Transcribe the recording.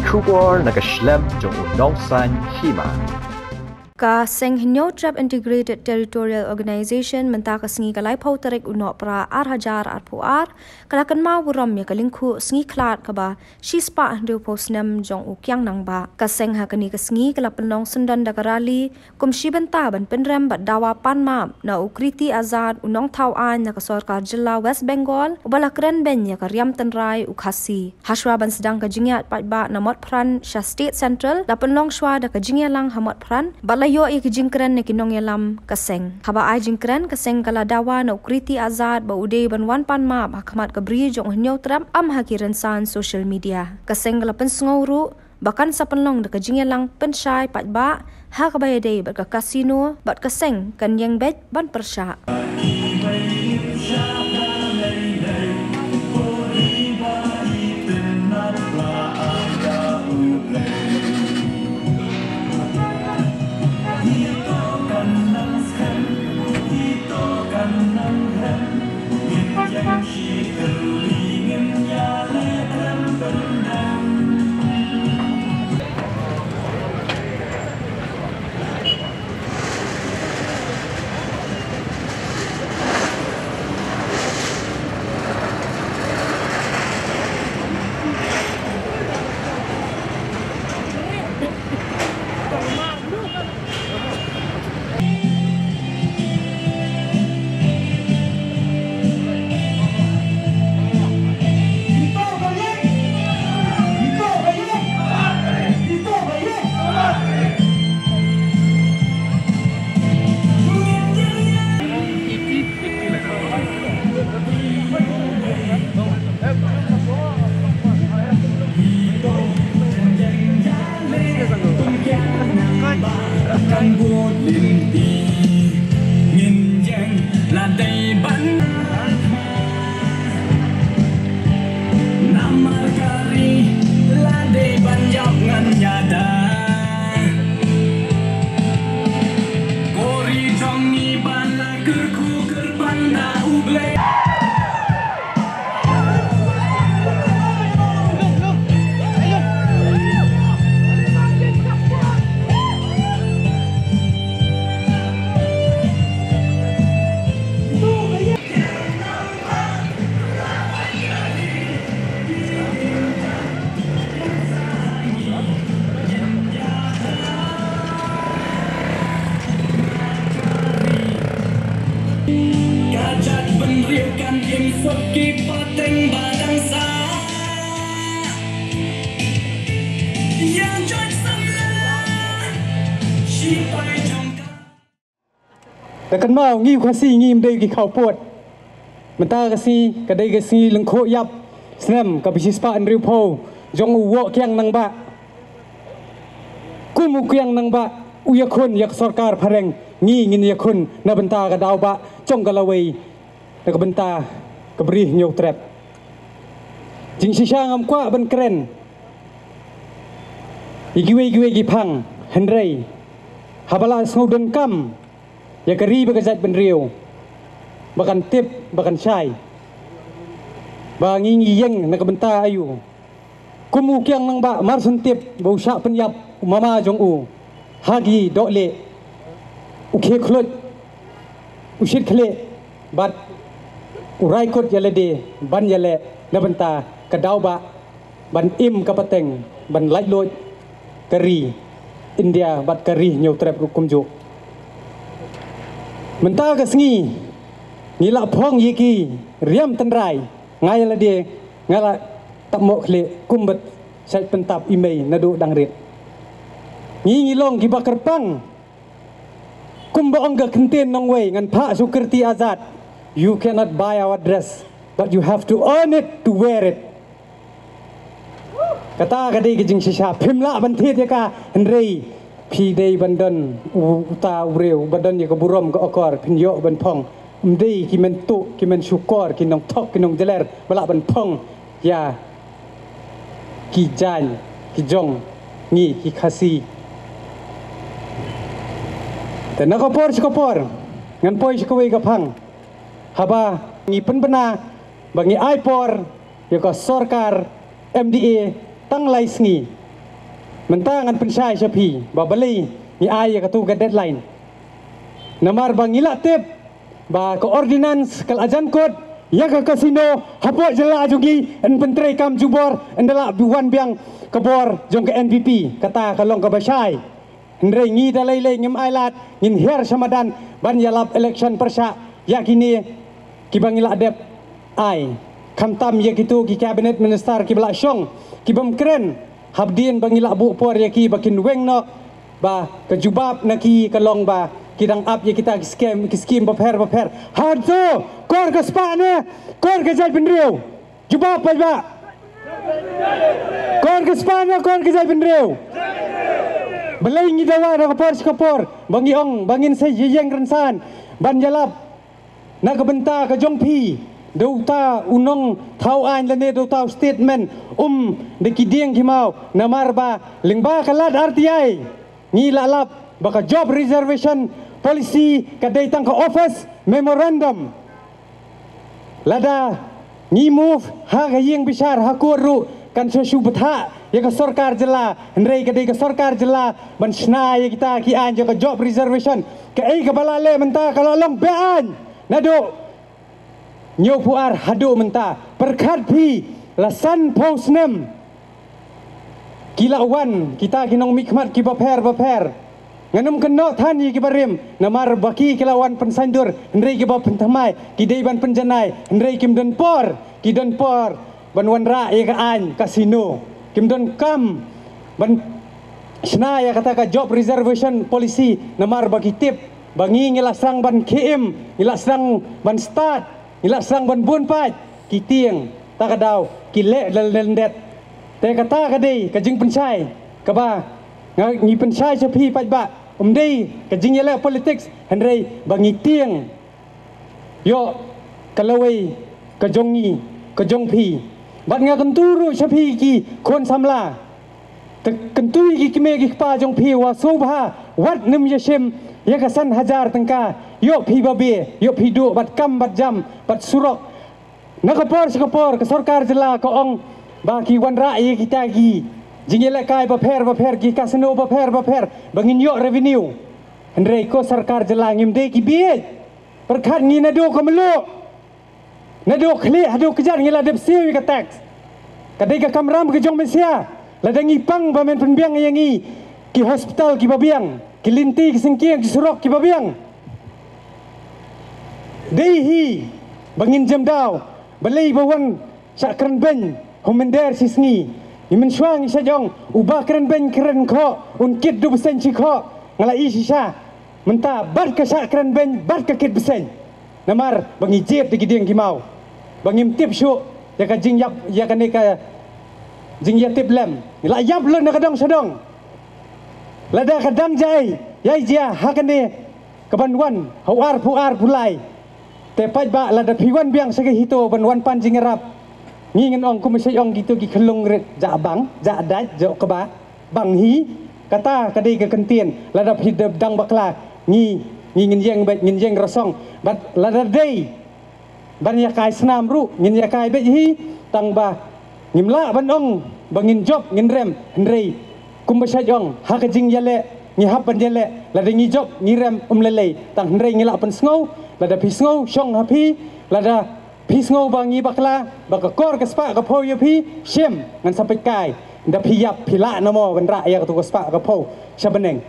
Kubor nakaslem jong unongsan hima. Ka Seng Hinyo Trap Integrated Territorial Organization menta ka sengi ka lai pau tarik unok pra hajar puar kala kan ma wuram ya kalingku sengi klat ka ba shispa ndo posnem jong ukyang nang ba ka seng ha kani ka sengi kala penong sendan da karali kum shibenta ban penrem bat dawa pan ma na ukriti azad unong tau an na ka sarkar jilla West Bengal ubala kren ben ya ka riam tenrai ukhasi hashwa ban sedang ka jingyat pat ba na mot pran Shah State Central da penong shwa da ka jingyalang hamot pran yo ik jingkran ne kinong yalam kaseng haba ai jingkran kaseng kala dawa na ukriti azad ba ude ban wan pan ma hakmat ka bri jong hnyo tram am hakiran san social media kaseng kala pen sngoru bakan sa penlong de kajing yalang pen shai pat ba ha ka bayade ba ka kasino bat kaseng kan yang bet ban pershaแต่กันมางิ้วคาซีงิ้มได้กี่ข้าวปวดมันตากซีก็ได้กซีลังโคยับสนมกับพิชิสปาอันริวโพจงอุวเคียงนังบะกุมุเคียงนังบะอุยคนยักสรการพะเรงงี้งินยคนนาบันตากระดาวบะจงกะละเวยแล้วก็บันตากระบรีโยกแทรบจิงชิชางำกว่าบันเกรนอีกิเวกิพังเฮนรี่ฮาบลาสโนดันกัมya keri bagajat benriu bakan tip bakan syai bangi ngiyeng nak benta ayu kumu kyang nang ba marsun tip bau syak penyap mama jong u hagi dokle ukhe khlut ushit khle bat urai kot yalede ban yale na benta kadau ba ban im kapateng ban laj loj keri India bat keri nyau trap rukum jo mentah ke sengi ngilak pong yiki riam tenrai ngai la dia ngala tak mok khle kumbat sai pentap email nadu dangrit ngilong ki bakar pang kumba angga kenten nong wei ngan pha sukerti azad you cannot buy our dress but you have to earn it to wear it kata kadai ke jing shisha phimla ban the ka henreiพี่ได้บันดอนอุตาอุเรียวบันดอนอย่างกับบุรมก็อกอร์พินโยบันพองได้กิมันตุกิมันชุกอร์กินน้องทอกกินน้องเจริญเวลาบันพองยากิจานกิจงนี่กิคาซีแต่นักปอร์ชกปอร์งั้นปอยชกเวกับพังฮาบางี้เป็นปัญหาบางงี้ไอปอร์อย่างกับสอร์การ MDA ตั้งไลส์งี้ mentangan pensai syapi babali ni ai ka tu ka deadline namar bang ila tip ba ko ordinance kal ajan kod ya ka kasino hapo jela jugi en pentri kam jubor endala buan biang kabor jong ke NPP kata kalong ka basai hendrei ngi dalai le ngem ailat ngin her samadan ban yalap election persya yakini kibang ila dep ai kamtam ye kitu ki cabinet minister ki bala syong ki bam keren habdien bangila bu por ye ki bakin weng no ba kejubab naki kalong ba kidang up ye kita skim baper harto kor ka spane kor ka jai benriu jubab pa ba kor ka spane kor ka jai benriu belai ngi dawa na kapor bangiong bangin sa yeng rensan ban jalap na kabenta ka jongpi Dauta unong tau an lene dauta statement de kidieng kimau namarba lingba kalat RTI ngi lalap baka job reservation policy kadai tang ka office memorandum lada ngi move ha gayeng besar hakuru kan subutha ya ka sarkar jela hendrei kadai ka sarkar jela ban sna ya kita ki an ka job reservation ka ai ka balale menta kalolong bean nado Nyo puar hadu menta perkat pi lasan posnem kilauan kita kinong mikmat ki baper nganum keno than yi ki barim namar baki kilauan pensandur hendrei ki bap pentamai ki deiban penjanai hendrei kim don por ki don por ban wan ra ye ka an kasino kim don kam ban sna ya kata ka job reservation policy namar baki tip bangi ngilasang ban KM ngilasang ban start ila sang ban bun pat kitieng takadaw kile lendet te kata kadai kajing pensai kaba ngi pensai sepi pat ba dei kajing yela politics hendrei bangi tieng yo kalawai kajongpi bat nga kenturu sepi ki kon samla kentui ki kime ki pa jongpi wa sobha wat nim yesem ya kasan hajar tengka yo pi babe yo pi du bat kam bat jam bat surok nakapor ke sarkar jela ko ong baki wan rai kita gi jingele kai baper ki kasino baper bangin yo revenue hendrei ko sarkar jela ngimde ki biet perkat ngi nado ko melu nado khli hado kejar ngila dep siu ka tax kadai ka kamram ke jong mesia ladangi pang bamen penbiang yangi ki hospital ki babiang kilinti kisengkiang kisurok kibabiang dehi bangin jam daw balai bawan sak keren ben homender sisngi imen syang isajong ubah keren ben keren ko unkit 2% ko ngalai sisa menta bat ka sak keren ben bat ka kit besen namar bangi jep di gideng kimau bangim tip syu ya ka jing yap ya ka ne ka jing ya tip lem la yap le na kadang sadong lada kadang jai yai dia hakane kebanwan hawar puar pulai te pai ba lada piwan biang sege hito banwan pan jingerap ngingen ong kumisai ong gitu gi kelung ret ja bang ja dai jo keba bang hi kata kadai ke kentien lada hidep dang bakla ngingin yeng rosong bat lada dei ban ya kai snam ru ngin ya kai be hi tang ba ngimla ban ong bangin job ngin rem hendrei kumbasai ong hakajing yale ngi hapan jele lada ngi job ngi rem lelei tang hendrei ngila pen sngow lada pi sngow syong hapi lada pi sngow bangi bakla baka kor ke spa ka po pi shem ngan sampai kai nda pi yap pi la namo ban ra ya tu ka spa ka po syabeneng